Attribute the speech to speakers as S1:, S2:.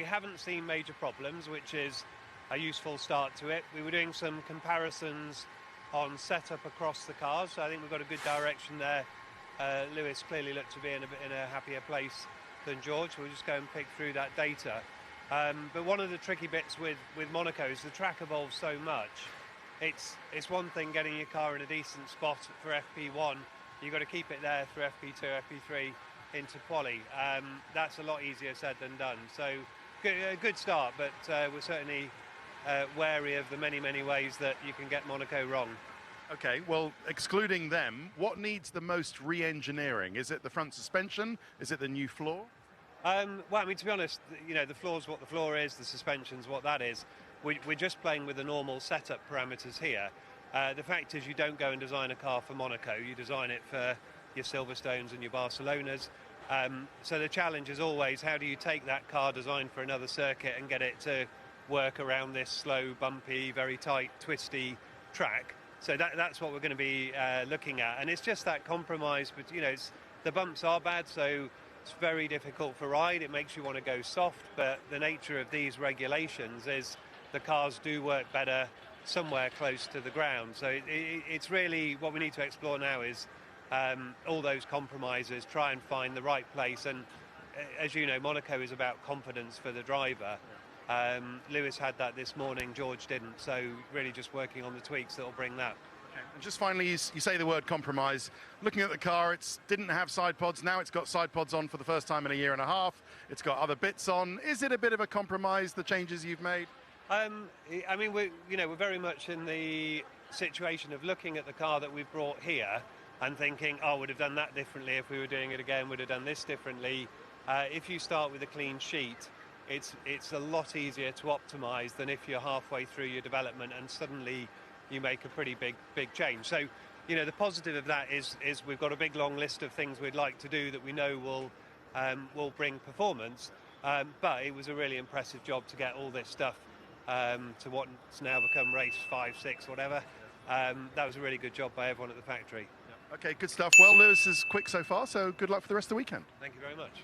S1: We haven't seen major problems, which is a useful start to it. We were doing some comparisons on setup across the cars, so I think we've got a good direction there. Lewis clearly looked to be in a happier place than George. We'll just go and pick through that data. But one of the tricky bits with Monaco is the track evolves so much. It's one thing getting your car in a decent spot for FP1. You've got to keep it there for FP2, FP3 into quali. That's a lot easier said than done. So good start, but we're certainly wary of the many ways that you can get Monaco wrong.
S2: Okay, well, excluding them, what needs the most re-engineering? Is it the front suspension? Is it the new floor?
S1: Well, I mean, to be honest, the floor's what the floor is, the suspension's what that is. We're just playing with the normal setup parameters here. The fact is you don't go and design a car for Monaco, you design it for your Silverstones and your Barcelonas. So the challenge is always, how do you take that car designed for another circuit and get it to work around this slow, bumpy, very tight, twisty track? So that's what we're going to be looking at. And it's just that compromise, but the bumps are bad, so it's very difficult for ride. It makes you want to go soft, but the nature of these regulations is the cars do work better somewhere close to the ground. So it's really what we need to explore now is all those compromises, try and find the right place. And as you know, Monaco is about confidence for the driver. Lewis had that this morning, George didn't, so really just working on the tweaks that will bring that.
S2: Okay. And just finally, you say the word compromise. Looking at the car, it didn't have side pods, now it's got side pods on for the first time in a year and a half. It's got other bits on. Is it a bit of a compromise, the changes you've made?
S1: I mean, we're very much in the situation of looking at the car that we've brought here and thinking, oh, would have done that differently if we were doing it again, would have done this differently. If you start with a clean sheet, it's a lot easier to optimise than if you're halfway through your development and suddenly you make a pretty big change. So, the positive of that is we've got a big long list of things we'd like to do that we know will bring performance. But it was a really impressive job to get all this stuff to what's now become race 5, 6, whatever. That was a really good job by everyone at the factory.
S2: Okay, good stuff. Well, Lewis is quick so far, so good luck for the rest of the weekend.
S1: Thank you very much.